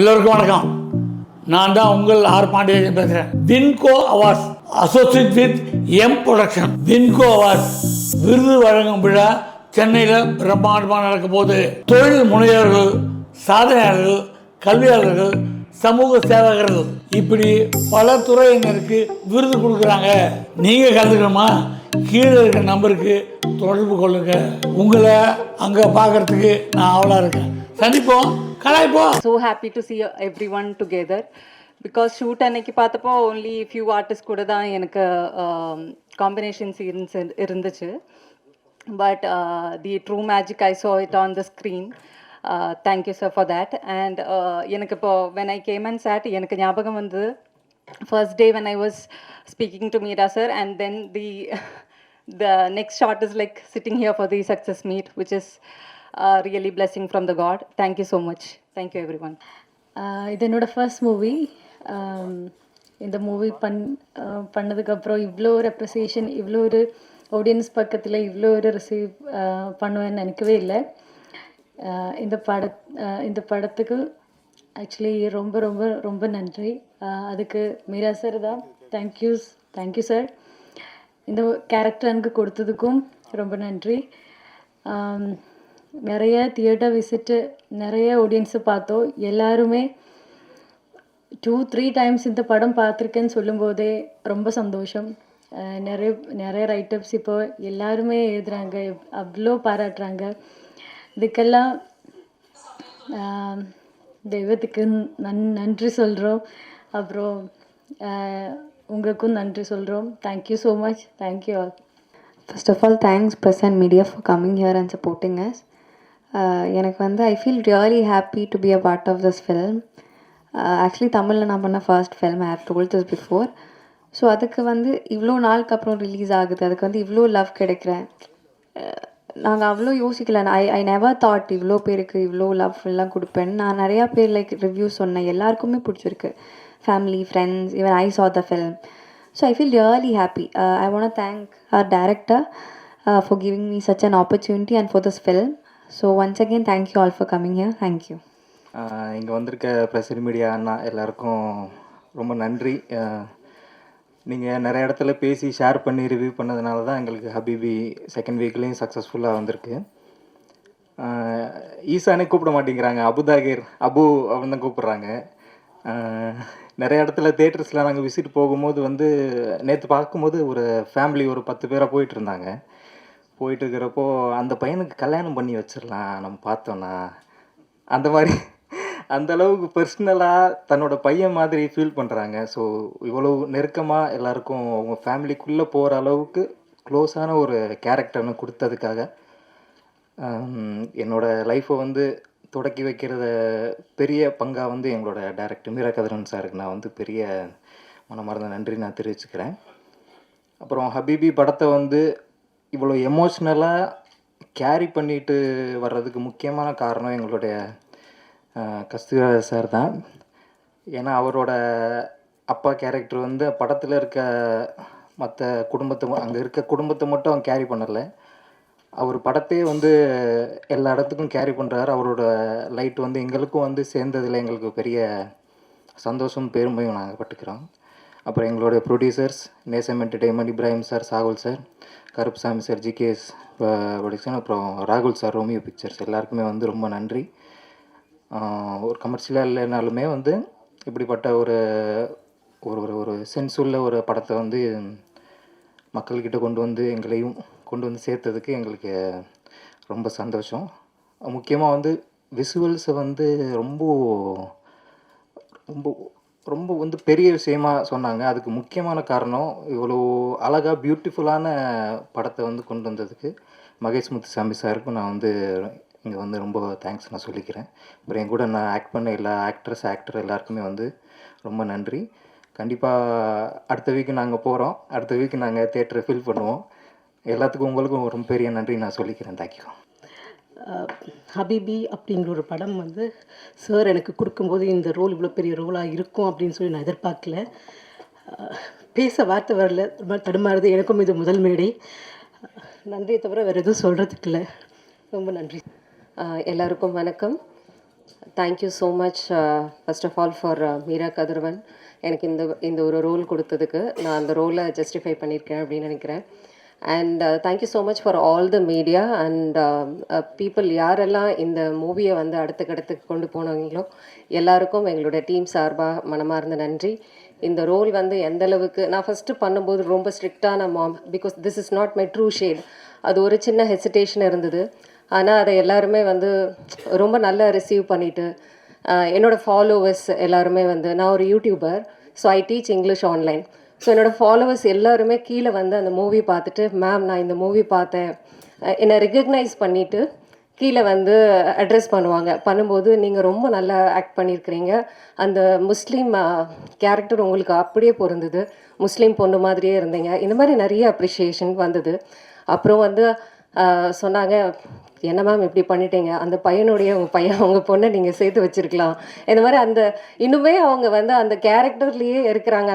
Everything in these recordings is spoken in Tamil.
எல்லோருக்கும் வணக்கம். நான் தான் உங்கள் ஆர் பாண்டியன் பேசுகிறேன். வின்கோ awards associate with M production. வின்கோ அவார்ட்ஸ் விருது வழங்கும் விழா சென்னையில் பிரம்மாண்டமாக நடக்கும் போது தொழில் முனைவர்கள், சாதனையாளர்கள், கல்வியாளர்கள், சமூக சேவகர்கள் இப்படி பல துறையினருக்கு விருது கொடுக்குறாங்க. நீங்கள் கலந்துக்கணுமா? கீழே இருக்கிற நம்பருக்கு தொடர்பு கொள்ளுங்க. உங்களை அங்கே பார்க்கறதுக்கு நான் ஆவலாக இருக்கேன். சந்திப்போம், கலாய்ப்போம். So happy to see everyone together because shoot அன்னைக்கு பார்த்தப்போ only few artists கூட தான் எனக்கு combination scenes இருந்துச்சு. But the true magic I saw it on the screen. Thank you sir for that. And எனக்கு இப்போ when I came and sat எனக்கு ஞாபகம் வந்து first day when I was speaking to Meera sir, and then the next shot is like sitting here for the success meet, which is really blessing from the God. Thank you so much. Thank you everyone. இது என்னோடய ஃபர்ஸ்ட் மூவி. இந்த மூவி பண்ணதுக்கப்புறம் இவ்வளோ ஒரு அப்ரிசியேஷன், இவ்வளோ ஒரு ஆடியன்ஸ் பக்கத்தில் இவ்வளோ ஒரு ரிசீவ் பண்ணுவேன்னு நினைக்கவே இல்லை. இந்த படத்துக்கு ஆக்சுவலி ரொம்ப ரொம்ப ரொம்ப நன்றி. அதுக்கு மீரா சார் தான் தேங்க்யூ சார். இந்த கேரக்டர் எனக்கு கொடுத்ததுக்கும் ரொம்ப நன்றி. நிறைய தியேட்டர் விசிட்டு, நிறைய ஆடியன்ஸை பார்த்தோம். எல்லாருமே 2-3 டைம்ஸ் இந்த படம் பார்த்துருக்கேன்னு சொல்லும்போதே ரொம்ப சந்தோஷம். நிறைய ரைட்டப்ஸ் இப்போ எல்லாருமே எழுதுகிறாங்க, அவ்வளோ பாராட்டுறாங்க. இதுக்கெல்லாம் தெய்வத்துக்கு நன்றி சொல்கிறோம். அப்புறம் உங்களுக்கும் நன்றி சொல்கிறோம். Thank you so much. Thank you all. First of all, thanks press and media for coming here and supporting us. எனக்கு வந்து I feel really happy to be a part of this film. Actually தமிழில் நான் பண்ண first film. I have told this before. So அதுக்கு வந்து இவ்வளோ நாளுக்கு அப்புறம் ரிலீஸ் ஆகுது, அதுக்கு வந்து இவ்வளோ லவ் கிடைக்கிறேன். நாங்கள் அவ்வளோ யோசிக்கல. ஐ நெவர் தாட் இவ்வளோ பேருக்கு இவ்வளோ லவ் எல்லாம் கொடுப்பேன். நான் நிறையா பேர் லைக் ரிவ்யூ சொன்னேன், எல்லாருக்குமே பிடிச்சிருக்கு. Family, friends, even I saw the film. So I feel really happy. I want to thank our director for giving me such an opportunity and for this film. So once again, thank you all for coming here. Thank you. இங்கே வந்திருக்க ப்ரெஸ் மீடியா அண்ணா எல்லாருக்கும் ரொம்ப நன்றி. நீங்கள் நிறைய இடத்துல பேசி ஷேர் பண்ணி ரிவ்யூ பண்ணதுனால தான் எங்களுக்கு ஹபீபி செகண்ட் வீக்லேயும் சக்ஸஸ்ஃபுல்லாக வந்திருக்கு. ஈசானே கூப்பிட மாட்டேங்கிறாங்க, அபுதாகிர் அபு அப்படின்னு தான் கூப்பிட்றாங்க. நிறைய இடத்துல தேட்டர்ஸில் நாங்கள் விசிட் போகும்போது வந்து நேற்று பார்க்கும்போது ஒரு ஃபேமிலி ஒரு 10 பேராக போயிட்டுருந்தாங்க. போயிட்டுருக்கிறப்போ அந்த பையனுக்கு கல்யாணம் பண்ணி வச்சிடலாம் நம்ம பார்த்தோன்னா, அந்த மாதிரி அந்த அளவுக்கு பர்சனலாக தன்னோட பையன் மாதிரி ஃபீல் பண்ணுறாங்க. ஸோ இவ்வளோ நெருக்கமாக எல்லாருக்கும் அவங்க ஃபேமிலிக்குள்ளே போகிற அளவுக்கு க்ளோஸான ஒரு கேரக்டர்னு கொடுத்ததுக்காக என்னோடய லைஃப்பை வந்து தொடக்கி வைக்கிறத பெரிய பங்காக வந்து எங்களோட டைரக்டர் மீரா கதிரவன் சாருக்கு நான் வந்து பெரிய மனமார்ந்த நன்றி நான் தெரிவிச்சுக்கிறேன். அப்புறம் ஹபீபி படத்தை வந்து இவ்வளோ எமோஷ்னலாக கேரி பண்ணிட்டு வர்றதுக்கு முக்கியமான காரணம் எங்களுடைய கஸ்தூரிராஜ் சார் தான். ஏன்னா அவரோட அப்பா கேரக்டர் வந்து படத்தில் இருக்க மற்ற குடும்பத்தை, அங்கே இருக்க குடும்பத்தை மட்டும் அவன் கேரி பண்ணலை, அவர் படத்தையே வந்து எல்லா இடத்துக்கும் கேரி பண்ணுறாரு. அவரோட லைட் வந்து எங்களுக்கும் வந்து சேர்ந்ததில் எங்களுக்கு பெரிய சந்தோஷம் பெருமையும் நாங்கள் பட்டுக்கிறோம். அப்புறம் எங்களுடைய producers Nesam entertainment, Ibrahim sir, Sahul sir, Karuppusamy sir, GKS production, அப்புறம் ராகுல் சார், ரோமியோ பிக்சர்ஸ் எல்லாருக்குமே வந்து ரொம்ப நன்றி. ஒரு கமர்ஷியலாக இல்லைனாலுமே வந்து இப்படிப்பட்ட ஒரு ஒரு ஒரு சென்ஸ் உள்ள ஒரு படத்தை வந்து மக்கள்கிட்ட கொண்டு வந்து எங்களையும் கொண்டு வந்து சேர்த்ததுக்கு எங்களுக்கு ரொம்ப சந்தோஷம். முக்கியமாக வந்து விசுவல்ஸை வந்து ரொம்ப ரொம்ப ரொம்ப வந்து பெரிய விஷயமாக சொன்னாங்க. அதுக்கு முக்கியமான காரணம் இவ்வளோ அழகாக பியூட்டிஃபுல்லான படத்தை வந்து கொண்டு வந்ததுக்கு மகேஷ் முத்துசாமி சாருக்கும் நான் வந்து இங்கே வந்து ரொம்ப தேங்க்ஸ் நான் சொல்லிக்கிறேன். அப்புறம் என் கூட நான் ஆக்ட் பண்ண எல்லா ஆக்டர் எல்லாருக்குமே வந்து ரொம்ப நன்றி. கண்டிப்பாக அடுத்த வீக்கு நாங்கள் போகிறோம். அடுத்த வீக்கு நாங்கள் தேட்டரை ஃபில் பண்ணுவோம். எல்லாத்துக்கும் உங்களுக்கும் ரொம்ப பெரிய நன்றி நான் சொல்லிக்கிறேன். தேங்க்யூ. ஹபீபி அப்படிங்கிற ஒரு படம் வந்து சார் எனக்கு கொடுக்கும்போது இந்த ரோல் இவ்வளோ பெரிய ரோலாக இருக்கும் அப்படின்னு சொல்லி நான் எதிர்பார்க்கல. பேச வார்த்தை வரல, ரொம்ப தடுமாறுது. எனக்கும் இது முதல் மேடை. நன்றியை தவிர வேறு எதுவும் சொல்கிறதுக்கு இல்லை. ரொம்ப நன்றி. எல்லாருக்கும் வணக்கம். Thank you so much first of all for Meera Kathiravan. எனக்கு இந்த ஒரு ரோல் கொடுத்ததுக்கு நான் அந்த ரோலை ஜஸ்டிஃபை பண்ணியிருக்கேன் அப்படின்னு நினைக்கிறேன். And thank you so much for all the media and people யாரெல்லாம் இந்த மூவியை வந்து அடுத்தக்கடுத்துக்கு கொண்டு போனாங்களோ எல்லாருக்கும் எங்களோட டீம் சார்பாக மனமார்ந்த நன்றி. இந்த ரோல் வந்து எந்த அளவுக்கு நான் ஃபஸ்ட்டு பண்ணும்போது ரொம்ப ஸ்ட்ரிக்டான mom, because this is not my true shade. அது ஒரு சின்ன ஹெசிடேஷன் இருந்தது. ஆனால் அதை எல்லாருமே வந்து ரொம்ப நல்லா ரிசீவ் பண்ணிவிட்டு என்னோடய ஃபாலோவர்ஸ் எல்லாருமே வந்து நான் ஒரு YouTuber, so I teach English online. So என்னோடய ஃபாலோவர்ஸ் எல்லாருமே கீழே வந்து அந்த மூவி பார்த்துட்டு, மேம் நான் இந்த மூவி பார்த்தேன், என்னை ரெகக்னைஸ் பண்ணிவிட்டு கீழே வந்து அட்ரஸ் பண்ணும்போது நீங்கள் ரொம்ப நல்லா ஆக்ட் பண்ணியிருக்கிறீங்க, அந்த முஸ்லீம் கேரக்டர் உங்களுக்கு அப்படியே பொருந்தது, முஸ்லீம் பொண்ணு மாதிரியே இருந்தீங்க, இந்த மாதிரி நிறைய அப்ரிஷியேஷன் வந்தது. அப்புறம் வந்து சொன்னாங்க, என்ன மேம் இப்படி பண்ணிட்டீங்க, அந்த பையனுடைய உங்கள் பொண்ணை நீங்கள் சேர்த்து வச்சுருக்கலாம், இந்த மாதிரி அந்த இன்னுமே அவங்க வந்து அந்த கேரக்டர்லேயே இருக்கிறாங்க,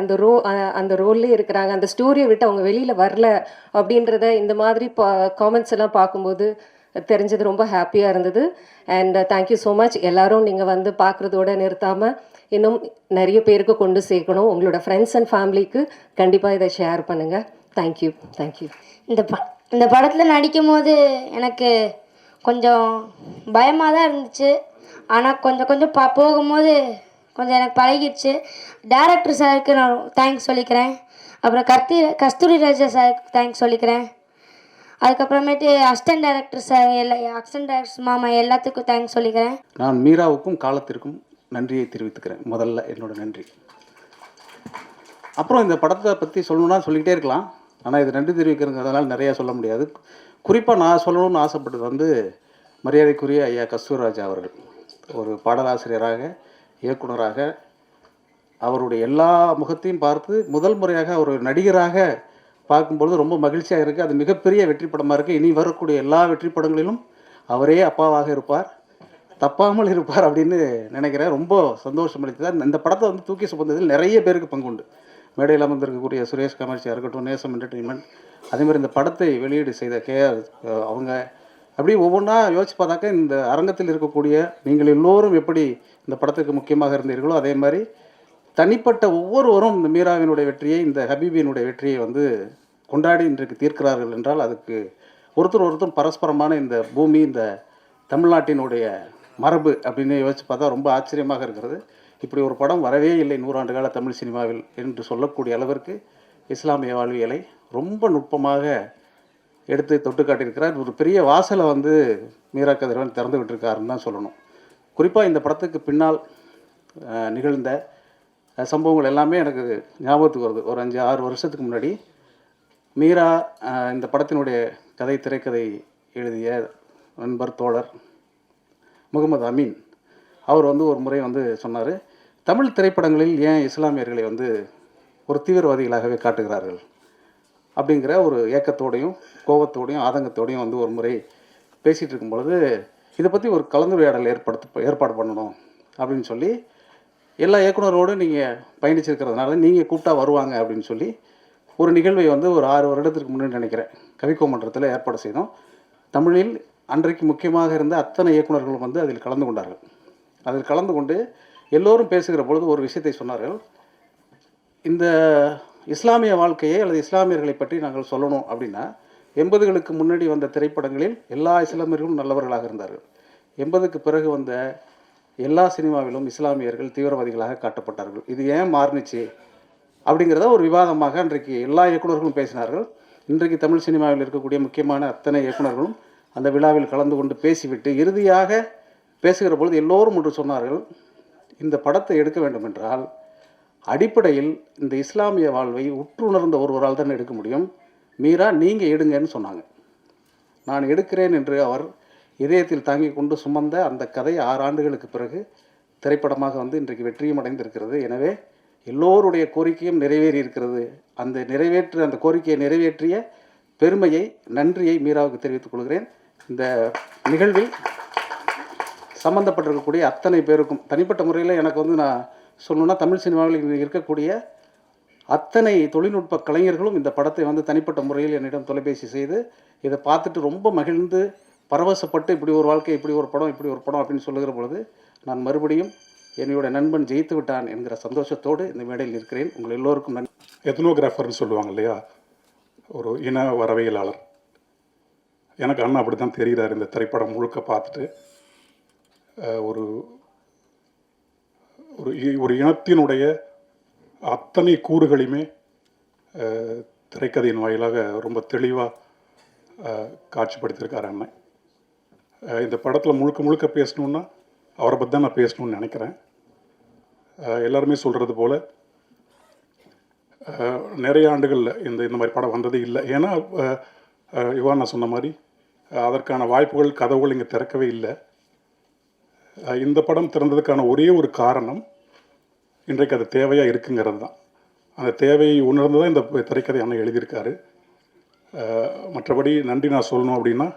அந்த ரோல்லே இருக்கிறாங்க, அந்த ஸ்டோரியை விட்டு அவங்க வெளியில் வரல அப்படின்றத இந்த மாதிரி காமெண்ட்ஸ் எல்லாம் பார்க்கும்போது தெரிஞ்சது ரொம்ப ஹாப்பியாக இருந்தது. And thank you so much. எல்லோரும் நீங்கள் வந்து பார்க்குறதோடு நிறுத்தாமல் இன்னும் நிறைய பேருக்கு கொண்டு சேர்க்கணும். உங்களோட ஃப்ரெண்ட்ஸ் அண்ட் ஃபேமிலிக்கு கண்டிப்பாக இதை ஷேர் பண்ணுங்கள். தேங்க்யூ. இந்த படத்தில் நடிக்கும் போது எனக்கு கொஞ்சம் பயமாக தான் இருந்துச்சு. ஆனால் கொஞ்சம் போகும்போது கொஞ்சம் எனக்கு பழகிடுச்சு. டைரக்டர் சாருக்கு நான் தேங்க்ஸ் சொல்லிக்கிறேன். அப்புறம் கஸ்தூரி ராஜா சாருக்கு தேங்க்ஸ் சொல்லிக்கிறேன். அதுக்கப்புறமேட்டு assistant director sir assistant director மாமா எல்லாத்துக்கும் தேங்க்ஸ் சொல்லிக்கிறேன். நான் மீராவுக்கும் காலத்திற்கும் நன்றியை தெரிவித்துக்கிறேன். முதல்ல என்னோட நன்றி. அப்புறம் இந்த படத்தை பற்றி சொல்லணுன்னா சொல்லிக்கிட்டே இருக்கலாம். ஆனால் இது நன்றி தெரிவிக்கிறதுனால நிறையா சொல்ல முடியாது. குறிப்பாக நான் சொல்லணும்னு ஆசைப்பட்டது வந்து மரியாதைக்குரிய ஐயா கஸ்தூரிராஜா அவர்கள். ஒரு பாடலாசிரியராக, இயக்குனராக, அவருடைய எல்லா முகத்தையும் பார்த்து முதல் முறையாக ஒரு நடிகராக பார்க்கும்பொழுது ரொம்ப மகிழ்ச்சியாக இருக்குது. அது மிகப்பெரிய வெற்றி படமாக இருக்குது. இனி வரக்கூடிய எல்லா வெற்றி படங்களிலும் அவரே அப்பாவாக இருப்பார், தப்பாமல் இருப்பார் அப்படின்னு நினைக்கிறேன். ரொம்ப சந்தோஷம் அளித்தது. இந்த படத்தை வந்து தூக்கி சுமந்ததில் நிறைய பேருக்கு பங்குண்டு. மேடையில் அமர்ந்திருக்கக்கூடிய சுரேஷ் கமர்ச்சியாக இருக்கட்டும், நேசம் என்டர்டெயின்மெண்ட், அதேமாதிரி இந்த படத்தை வெளியீடு செய்த கேஆர் அவங்க, அப்படி ஒவ்வொன்றா யோசிச்சு பார்த்தாக்க இந்த அரங்கத்தில் இருக்கக்கூடிய நீங்கள் எல்லோரும் எப்படி இந்த படத்துக்கு முக்கியமாக இருந்தீர்களோ அதே மாதிரி தனிப்பட்ட ஒவ்வொருவரும் இந்த மீராவினுடைய வெற்றியை, இந்த ஹபீபியினுடைய வெற்றியை வந்து கொண்டாடி இன்றைக்கு தீர்க்கிறார்கள் என்றால் அதுக்கு ஒருத்தர் பரஸ்பரமான இந்த பூமி, இந்த தமிழ்நாட்டினுடைய மரபு அப்படின்னு யோசிச்சு பார்த்தா ரொம்ப ஆச்சரியமாக இருக்கிறது. இப்படி ஒரு படம் வரவே இல்லை 100 ஆண்டு கால தமிழ் சினிமாவில் என்று சொல்லக்கூடிய அளவிற்கு இஸ்லாமிய வாழ்வியலை ரொம்ப நுட்பமாக எடுத்து தொட்டு காட்டியிருக்கிறார். ஒரு பெரிய வாசலை வந்து மீரா கதிரவன் திறந்து விட்டுருக்காருன்னு தான் சொல்லணும். குறிப்பாக இந்த படத்துக்கு பின்னால் நிகழ்ந்த சம்பவங்கள் எல்லாமே எனக்கு ஞாபகத்துக்கு வருது. ஒரு 5-6 வருஷத்துக்கு முன்னாடி மீரா இந்த படத்தினுடைய திரைக்கதை எழுதிய நண்பர் தோழர் முகமது அமீன் அவர் வந்து ஒரு முறை வந்து சொன்னார், தமிழ் திரைப்படங்களில் ஏன் இஸ்லாமியர்களை வந்து ஒரு தீவிரவாதிகளாகவே காட்டுகிறார்கள் அப்படிங்கிற ஒரு ஏக்கத்தோடையும் கோபத்தோடையும் ஆதங்கத்தோடையும் வந்து ஒரு முறை பேசிகிட்டு இருக்கும் பொழுது இதை பற்றி ஒரு கலந்துரையாடல் ஏற்பாடு பண்ணணும் அப்படின்னு சொல்லி எல்லா இயக்குனரோடு நீங்கள் பயணிச்சிருக்கிறதுனால நீங்கள் கூப்பிட்டா வருவாங்க அப்படின்னு சொல்லி ஒரு நிகழ்வை வந்து ஒரு 6 வருடத்திற்கு முன்னாடி நினைக்கிறேன் கவிக்கோ மன்றத்தில் ஏற்பாடு செய்தோம். தமிழில் அன்றைக்கு முக்கியமாக இருந்த அத்தனை இயக்குனர்களும் வந்து அதில் கலந்து கொண்டார்கள். அதில் கலந்து கொண்டு எல்லோரும் பேசுகிற பொழுது ஒரு விஷயத்தை சொன்னார்கள், இந்த இஸ்லாமிய வாழ்க்கையை அல்லது இஸ்லாமியர்களை பற்றி நாங்கள் சொல்லணும் அப்படின்னா 80களுக்கு முன்னாடி வந்த திரைப்படங்களில் எல்லா இஸ்லாமியர்களும் நல்லவர்களாக இருந்தார்கள். 80க்கு பிறகு வந்த எல்லா சினிமாவிலும் இஸ்லாமியர்கள் தீவிரவாதிகளாக காட்டப்பட்டார்கள். இது ஏன் மாறுனுச்சு அப்படிங்கிறத ஒரு விவாதமாக அன்றைக்கு எல்லா இயக்குனர்களும் பேசினார்கள். இன்றைக்கு தமிழ் சினிமாவில் இருக்கக்கூடிய முக்கியமான அத்தனை இயக்குனர்களும் அந்த விழாவில் கலந்து கொண்டு பேசிவிட்டு இறுதியாக பேசுகிற பொழுது எல்லோரும் ஒன்று சொன்னார்கள், இந்த படத்தை எடுக்க வேண்டும் என்றால் அடிப்படையில் இந்த இஸ்லாமிய வாழ்வை உற்றுணர்ந்த ஒருவரால் தான் எடுக்க முடியும், மீரா நீங்கள் எடுங்கன்னு சொன்னாங்க. நான் எடுக்கிறேன் என்று அவர் இதயத்தில் தாங்கி கொண்டு சுமந்த அந்த கதை 6 ஆண்டுகளுக்கு பிறகு திரைப்படமாக வந்து இன்றைக்கு வெற்றியும் அடைந்திருக்கிறது. எனவே எல்லோருடைய கோரிக்கையும் நிறைவேறி இருக்கிறது. அந்த கோரிக்கையை நிறைவேற்றிய பெருமையை, நன்றியை மீராவுக்கு தெரிவித்துக் கொள்கிறேன். இந்த நிகழ்வில் சம்பந்தப்பட்டிருக்கக்கூடிய அத்தனை பேருக்கும் தனிப்பட்ட முறையில் எனக்கு வந்து நான் சொல்லணுன்னா தமிழ் சினிமாவில் இருக்கக்கூடிய அத்தனை தொழில்நுட்ப கலைஞர்களும் இந்த படத்தை வந்து தனிப்பட்ட முறையில் என்னிடம் தொலைபேசி செய்து இதை பார்த்துட்டு ரொம்ப மகிழ்ந்து பரவசப்பட்டு இப்படி ஒரு வாழ்க்கை, இப்படி ஒரு படம் அப்படின்னு சொல்லுகிற பொழுது நான் மறுபடியும் என்னுடைய நண்பன் ஜெயித்து விட்டான் என்கிற சந்தோஷத்தோடு இந்த மேடையில் இருக்கிறேன். உங்கள் எல்லோருக்கும் நன்றி. எத்னோகிராஃபர்னு சொல்லுவாங்க இல்லையா, ஒரு இன வரவியலாளர். எனக்கு அண்ணா அப்படி தான் தெரிகிறார். இந்த திரைப்படம் முழுக்க பார்த்துட்டு ஒரு ஒரு இனத்தினுடைய அத்தனை கூறுகளையுமே திரைக்கதையின் வாயிலாக ரொம்ப தெளிவாக காட்சிப்படுத்தியிருக்கார் அண்ணன். இந்த படத்தில் முழுக்க முழுக்க பேசணுன்னா அவரை பற்றி தான் நான் பேசணும்னு நினைக்கிறேன். எல்லாருமே சொல்கிறது போல் நிறைய ஆண்டுகளில் இந்த மாதிரி படம் வந்ததே இல்லை. ஏன்னா இவான் நான் சொன்ன மாதிரி அதற்கான வாய்ப்புகள் கதவுகள் இங்கே திறக்கவே இல்லை. இந்த படம் திறந்ததுக்கான ஒரே ஒரு காரணம் இன்றைக்கு அது தேவையாக இருக்குங்கிறது தான். அந்த தேவையை உணர்ந்து தான் இந்த திரைக்கதை அண்ணன் எழுதியிருக்காரு. மற்றபடி நன்றி நான் சொல்லணும் அப்படின்னா,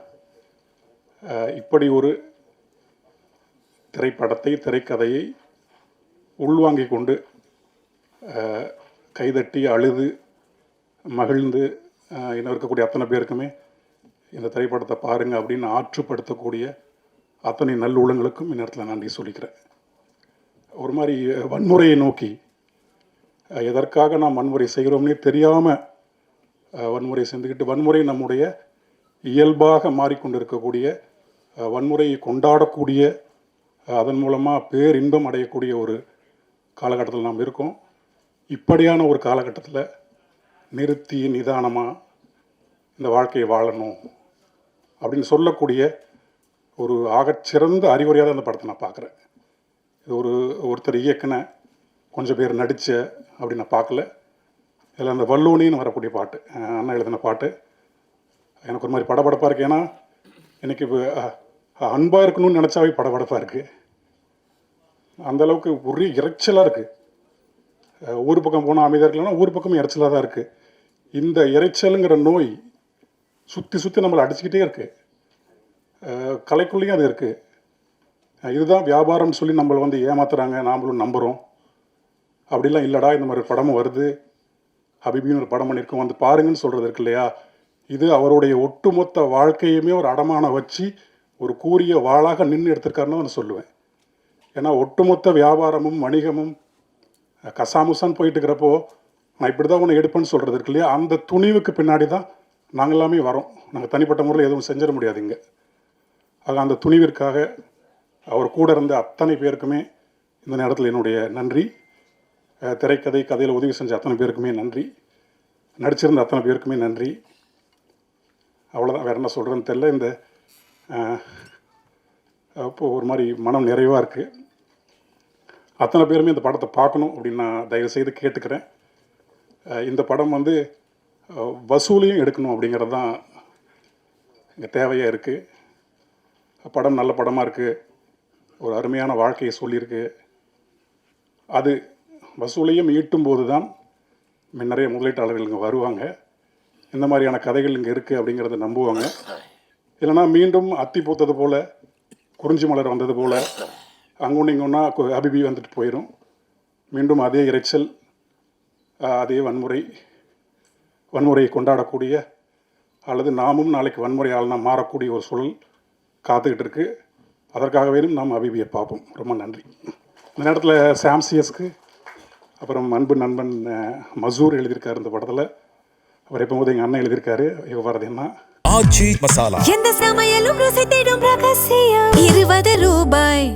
இப்படி ஒரு திரைக்கதையை உள்வாங்கி கொண்டு கைதட்டி அழுது மகிழ்ந்து இன்னும் இருக்கக்கூடிய அத்தனை பேருக்குமே இந்த திரைப்படத்தை பாருங்கள் அப்படின்னு ஆற்றுப்படுத்தக்கூடிய அத்தனை நல்லுள்ளங்களுக்கும் இந்நேரத்தில் நன்றி சொல்லிக்கிறேன். ஒரு மாதிரி வன்முறையை நோக்கி எதற்காக நாம் வன்முறை செய்கிறோம்னே தெரியாமல் வன்முறை செஞ்சுக்கிட்டு வன்முறை நம்முடைய இயல்பாக மாறிக்கொண்டிருக்கக்கூடிய வன்முறையை கொண்டாடக்கூடிய அதன் மூலமாக பேரின்பம் அடையக்கூடிய ஒரு காலகட்டத்தில் நாம் இருக்கோம். இப்படியான ஒரு காலகட்டத்தில் நிறுத்தி நிதானமாக இந்த வாழ்க்கையை வாழணும் அப்படின்னு சொல்லக்கூடிய ஒரு ஆகச்சிறந்த அறிவுரையாக தான் அந்த படத்தை நான் பார்க்குறேன். இது ஒருத்தர் இயக்குன கொஞ்சம் பேர் நடித்த அப்படி நான் பார்க்கல. இதில் அந்த வல்லூனின்னு வரக்கூடிய பாட்டு, அண்ணா எழுதின பாட்டு எனக்கு ஒரு மாதிரி படபடப்பாக இருக்குது. ஏன்னா எனக்கு இப்போ அன்பாக இருக்கணும்னு நினச்சாவே படபடப்பாக இருக்குது. அந்தளவுக்கு ஒரே இறைச்சலாக இருக்குது. ஊர் பக்கம் போனால் அமைதியாக இருக்கலன்னா ஊர் பக்கமும் இறைச்சலாக தான் இருக்குது. இந்த இறைச்சலுங்கிற நோய் சுற்றி சுற்றி நம்மளை அடிச்சுக்கிட்டே இருக்குது. கலைக்குள்ளேயும் அது இருக்குது. இதுதான் வியாபாரம்னு சொல்லி நம்மளை வந்து ஏமாத்துறாங்க, நாமளும் நம்புகிறோம். அப்படிலாம் இல்லைடா, இந்த மாதிரி படமும் வருது, ஹபீபின்னு ஒரு படம் பண்ணியிருக்கோம் வந்து பாருங்கன்னு சொல்கிறது இருக்கு இல்லையா, இது அவருடைய ஒட்டுமொத்த வாழ்க்கையுமே ஒரு அடமான வச்சு ஒரு கூரிய வாளாக நின்று எடுத்திருக்காருன்னு நான் சொல்லுவேன். ஏன்னா ஒட்டுமொத்த வியாபாரமும் வணிகமும் கசாமுசான்னு போயிட்டு இருக்கிறப்போ நான் இப்படி தான் ஒன்று எடுப்பேன்னு சொல்கிறது இருக்கு இல்லையா, அந்த துணிவுக்கு பின்னாடி தான் நாங்கள் எல்லாமே வரோம். நாங்கள் தனிப்பட்ட முறையில் எதுவும் செஞ்சிட முடியாது இங்கே. ஆக அந்த துணிவிற்காக அவர் கூட இருந்த அத்தனை பேருக்குமே இந்த நேரத்தில் என்னுடைய நன்றி. கதையில் உதவி செஞ்ச அத்தனை பேருக்குமே நன்றி. நடிச்சிருந்த அத்தனை பேருக்குமே நன்றி. அவ்வளோதான், வேறு என்ன சொல்கிறேன்னு தெரில. இந்த அப்போது ஒரு மாதிரி மனம் நிறைவாக இருக்குது. அத்தனை பேருமே இந்த படத்தை பார்க்கணும் அப்படின்னு நான் தயவுசெய்து கேட்டுக்கிறேன். இந்த படம் வந்து வசூலையும் எடுக்கணும் அப்படிங்கிறது தான் இங்கே தேவையாக இருக்குது. படம் நல்ல படமாக இருக்குது, ஒரு அருமையான வாழ்க்கையை சொல்லியிருக்கு. அது வசூலையும் ஈட்டும்போது தான் நிறைய முதலீட்டாளர்கள் இங்கே வருவாங்க. இந்த மாதிரியான கதைகள் இங்கே இருக்குது அப்படிங்கிறத நம்புவாங்க. இல்லைனா மீண்டும் அத்தி பூத்தது போல், குறிஞ்சி மலர் வந்தது போல் அங்கொன்று இங்கொன்னா ஹபீபி வந்துட்டு போயிடும். மீண்டும் அதே இறைச்சல், அதே வன்முறையை கொண்டாடக்கூடிய அல்லது நாமும் நாளைக்கு வன்முறையாளனா மாறக்கூடிய ஒரு சூழல் காத்துக்கிட்டு இருக்குது. அதற்காகவே நாம் ஹபீபியை பார்ப்போம். ரொம்ப நன்றி. இந்த நேரத்தில் சாம்சியஸ்க்கு அப்புறம் அன்பு நண்பன் மசூர் எழுதியிருக்காரு இந்த படத்தில். அவர் எப்போது எங்கள் அண்ணன் எழுதியிருக்காரு. வரதுன்னா ஆச்சி மசாலா, எந்த சமையலும் ருசி தேடும் ரகசியம், 20 ரூபாய்.